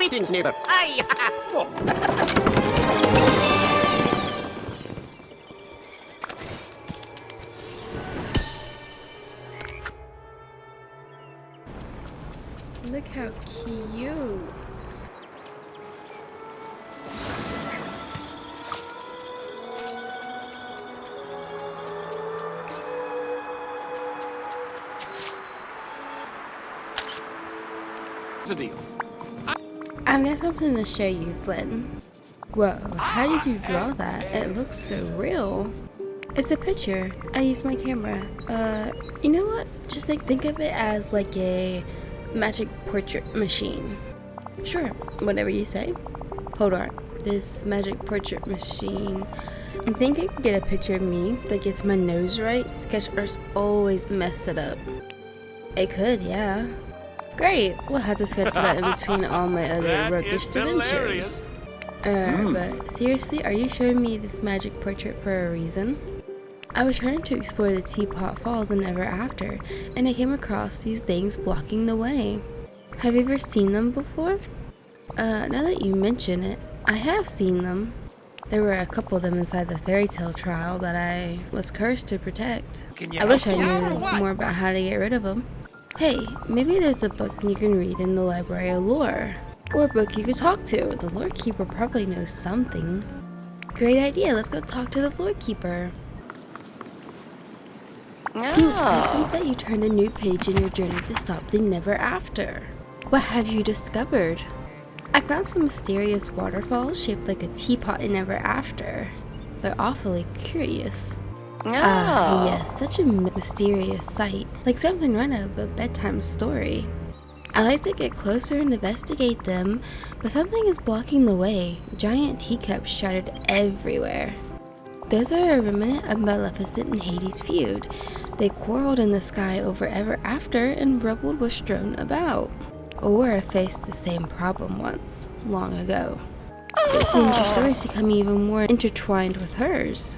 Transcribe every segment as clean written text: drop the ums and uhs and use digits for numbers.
Greetings, neighbor. Aye. Look how cute. What's the deal? I've got something to show you, Flynn. Whoa, how did you draw that? It looks so real. It's a picture. I used my camera. You know what? Just like think of it as like a magic portrait machine. Sure, whatever you say. Hold on. This magic portrait machine. I think I could get a picture of me that gets my nose right. Sketch artists always mess it up. It could, yeah. Great, we'll have to schedule that in between all my other roguish adventures. But seriously, are you showing me this magic portrait for a reason? I was trying to explore the Teapot Falls and Ever After, and I came across these things blocking the way. Have you ever seen them before? Now that you mention it, I have seen them. There were a couple of them inside the fairy tale trial that I was cursed to protect. I wish I knew more about how to get rid of them. Hey, maybe there's a book you can read in the library of lore. Or a book you could talk to. The lore keeper probably knows something. Great idea, let's go talk to the lore keeper. Since that you turned a new page in your journey to stop the Never After. What have you discovered? I found some mysterious waterfalls shaped like a teapot in Ever After. They're awfully curious. Yes, such a mysterious sight, like something right out of a bedtime story. I like to get closer and investigate them, but something is blocking the way. Giant teacups shattered everywhere. Those are a remnant of Maleficent and Hades' feud. They quarreled in the sky over Ever After, and rubble was strewn about. Aurora faced the same problem once, long ago. It seems your story's become even more intertwined with hers.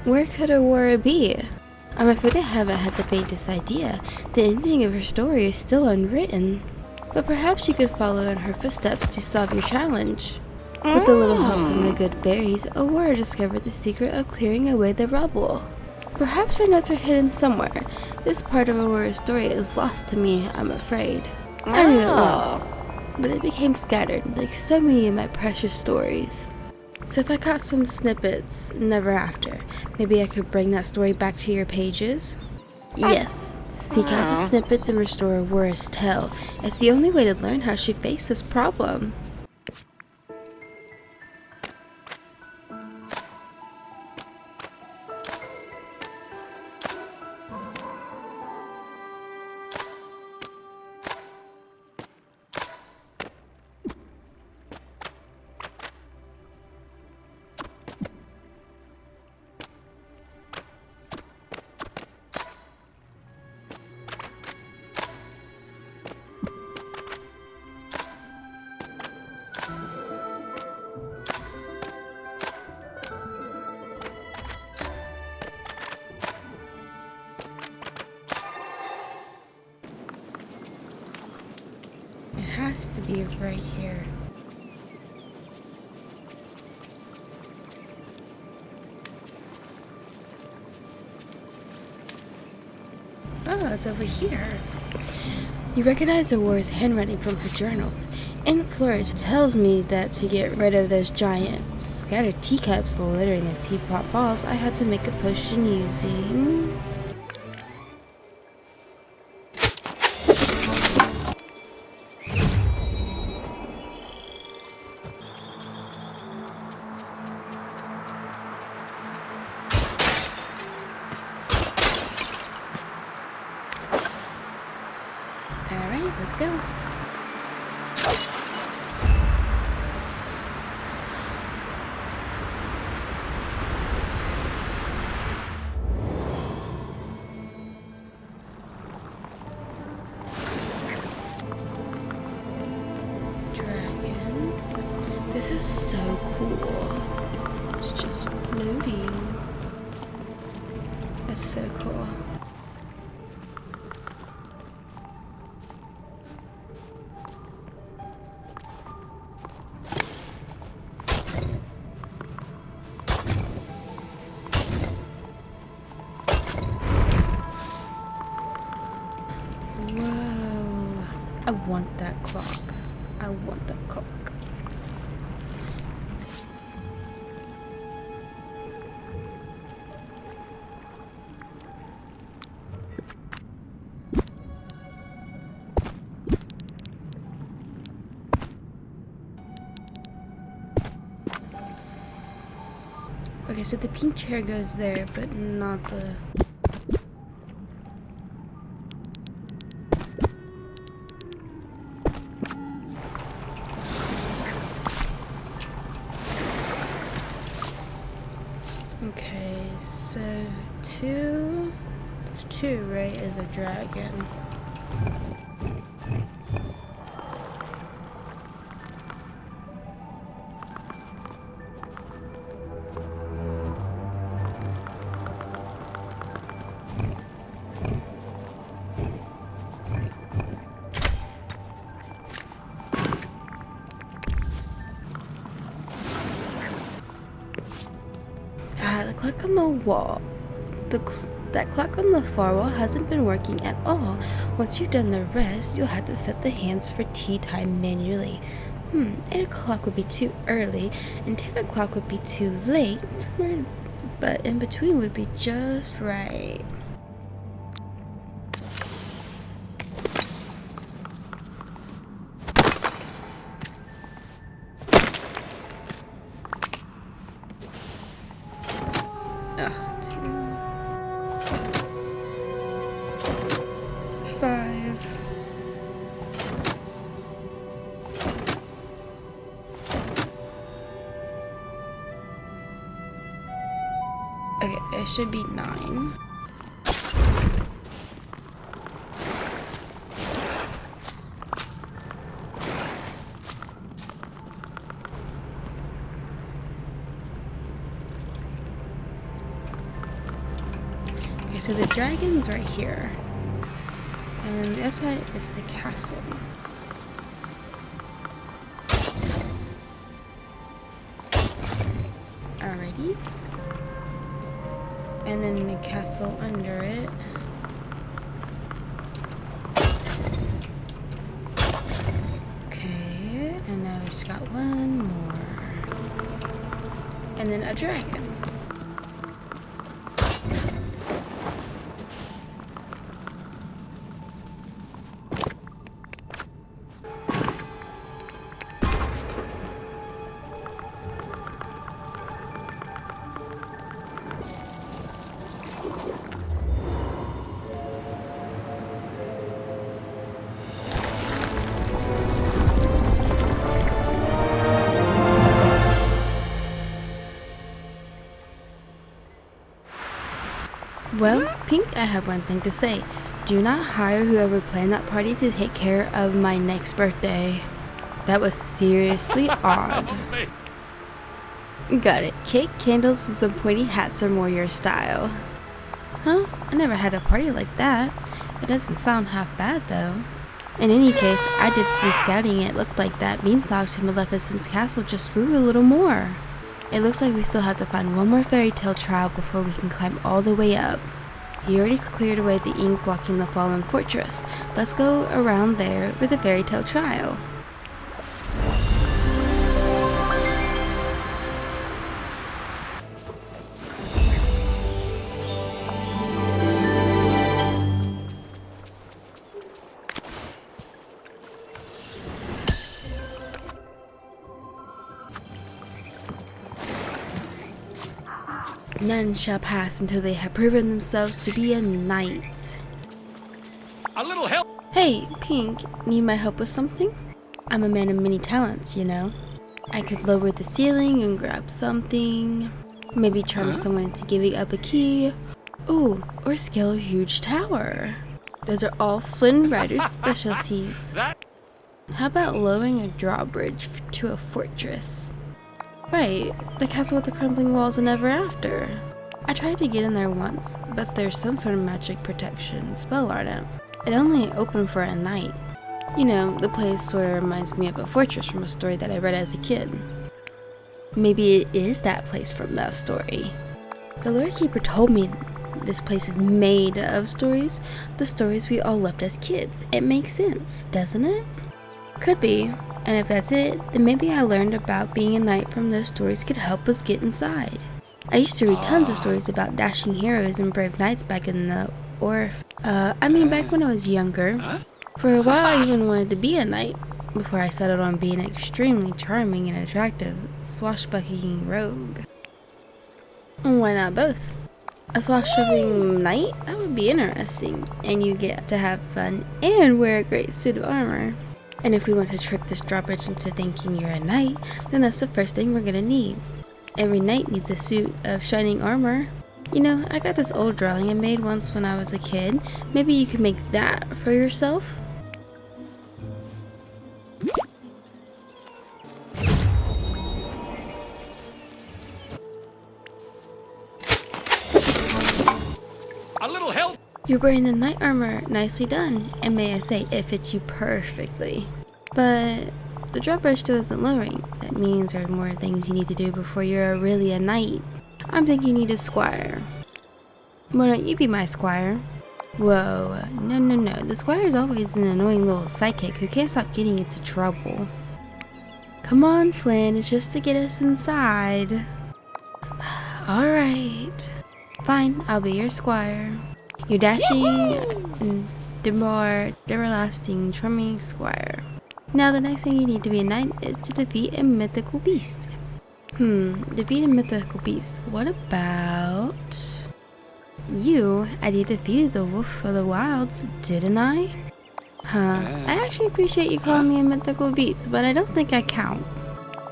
Where could Aurora be? I'm afraid I haven't had the faintest idea. The ending of her story is still unwritten. But perhaps you could follow in her footsteps to solve your challenge. With a little help from the good fairies, Aurora discovered the secret of clearing away the rubble. Perhaps her notes are hidden somewhere. This part of Aurora's story is lost to me, I'm afraid. I knew it once, but it became scattered, like so many of my precious stories. So if I caught some snippets, Never After, maybe I could bring that story back to your pages? Yes, seek out the snippets and restore Aurora's tale. It's the only way to learn how she faced this problem. It has to be right here. Oh, it's over here. You recognize Aurora's handwriting from her journals. In flourish tells me that to get rid of those giant scattered teacups littering the Teapot Falls, I had to make a potion using... Alright, let's go. Dragon. This is so cool. It's just floating. That's so cool. I want that clock. I want that clock. Okay, so the pink chair goes there, but not the... Okay, so two... It's two, right? Is a dragon. The clock on the wall. That clock on the far wall hasn't been working at all. Once you've done the rest, you'll have to set the hands for tea time manually. 8 o'clock would be too early, and 10 o'clock would be too late. Somewhere, but in between would be just right. Okay, it should be 9. Okay, so the dragon's right here. And the other side is the castle. Alrighties. And then the castle under it. Okay, and now we just got one more. And then a dragon. Well, Pink, I have one thing to say. Do not hire whoever planned that party to take care of my next birthday. That was seriously odd. Got it. Cake, candles, and some pointy hats are more your style. Huh? I never had a party like that. It doesn't sound half bad, though. In any case, I did some scouting and it looked like that beanstalk to Maleficent's castle just grew a little more. It looks like we still have to find one more fairy tale trial before we can climb all the way up. You already cleared away the ink blocking the fallen fortress. Let's go around there for the fairy tale trial. None shall pass until they have proven themselves to be a knight. A little help! Hey, Pink, need my help with something? I'm a man of many talents, you know. I could lower the ceiling and grab something. Maybe charm someone into giving up a key. Ooh, or scale a huge tower. Those are all Flynn Rider's specialties. How about lowering a drawbridge to a fortress? Right, the castle with the crumbling walls and ever after. I tried to get in there once, but there's some sort of magic protection spell on it. It only opened for a night. You know, the place sort of reminds me of a fortress from a story that I read as a kid. Maybe it is that place from that story. The lore keeper told me this place is made of stories, the stories we all loved as kids. It makes sense, doesn't it? Could be. And if that's it, then maybe I learned about being a knight from those stories could help us get inside. I used to read tons of stories about dashing heroes and brave knights back in the back when I was younger. For a while I even wanted to be a knight, before I settled on being an extremely charming and attractive swashbuckling rogue. Why not both? A swashbuckling knight? That would be interesting, and you get to have fun and wear a great suit of armor. And if we want to trick this drawbridge into thinking you're a knight, then that's the first thing we're gonna need. Every knight needs a suit of shining armor. You know, I got this old drawing I made once when I was a kid. Maybe you could make that for yourself? A little help. You're wearing the knight armor, nicely done, and may I say, it fits you perfectly. But the drawbridge still isn't lowering. That means there are more things you need to do before you're really a knight. I'm thinking you need a squire. Why don't you be my squire? Whoa, no, the squire is always an annoying little sidekick who can't stop getting into trouble. Come on, Flynn, it's just to get us inside. Alright. Fine, I'll be your squire. Your dashing, everlasting, charming squire. Now the next thing you need to be a knight is to defeat a mythical beast. Defeat a mythical beast. What about you? I defeated the wolf of the wilds, didn't I? I actually appreciate you calling me a mythical beast, but I don't think I count.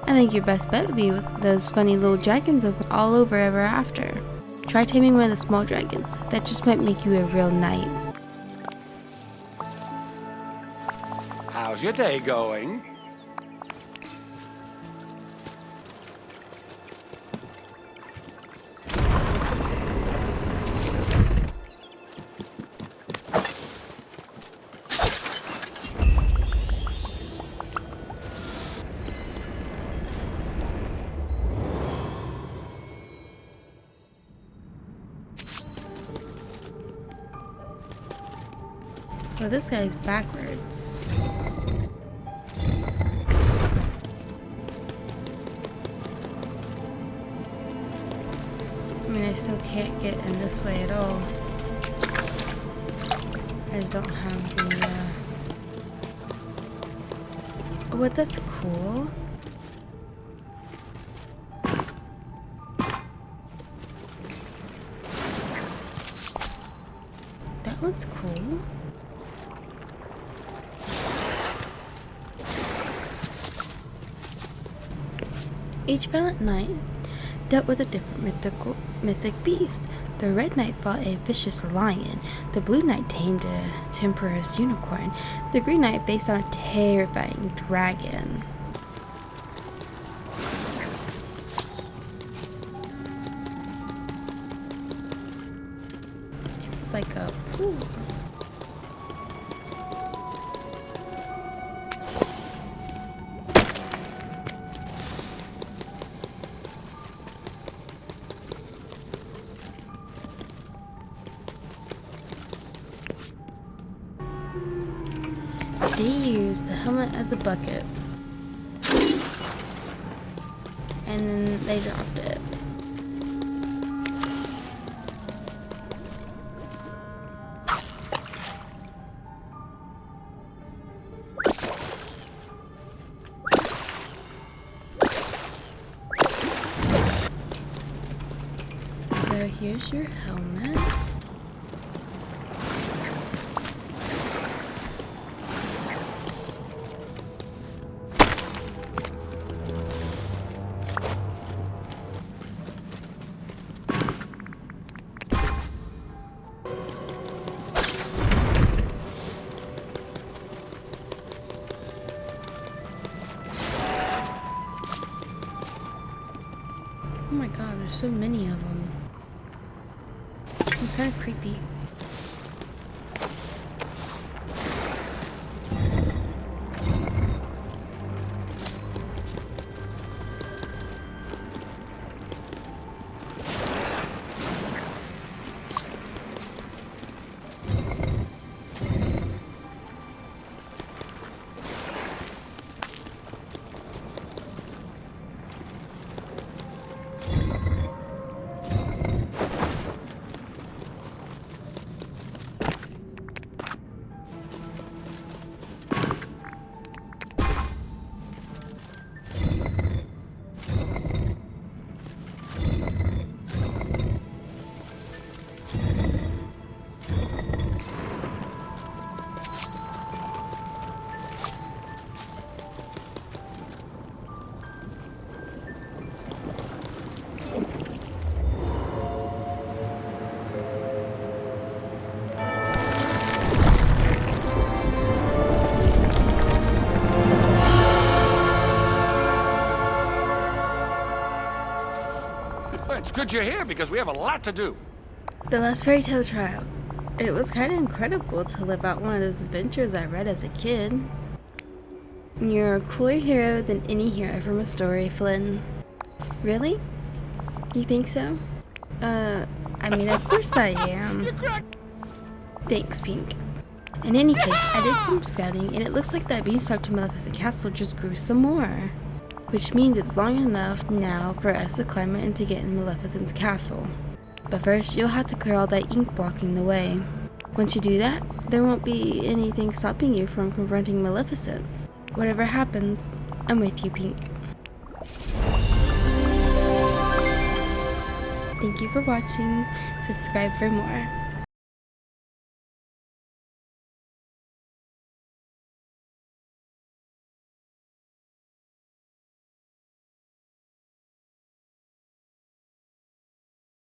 I think your best bet would be with those funny little dragons all over ever after. Try taming one of the small dragons. That just might make you a real knight. How's your day going? Well, this guy's backwards. I mean, I still can't get in this way at all. I don't have the, Oh, but that's cool. That one's cool. Each valiant knight dealt with a different mythic beast. The red knight fought a vicious lion. The blue knight tamed a temperous unicorn. The green knight faced on a terrifying dragon. It's like a pool. They used the helmet as a bucket, and then they dropped it. So here's your helmet. Oh my god, there's so many of them. It's kind of creepy. Good you're here because we have a lot to do. The last fairy tale trial. It was kind of incredible to live out one of those adventures I read as a kid. You're a cooler hero than any hero from a story, Flynn. Really? You think so? I mean, of course I am. Thanks, Pink. In any case, I did some scouting, and it looks like that beanstalk to Maleficent Castle just grew some more. Which means it's long enough now for us to climb it and to get in Maleficent's castle. But first, you'll have to clear all that ink blocking the way. Once you do that, there won't be anything stopping you from confronting Maleficent. Whatever happens, I'm with you, Pink. Thank you for watching. Subscribe for more.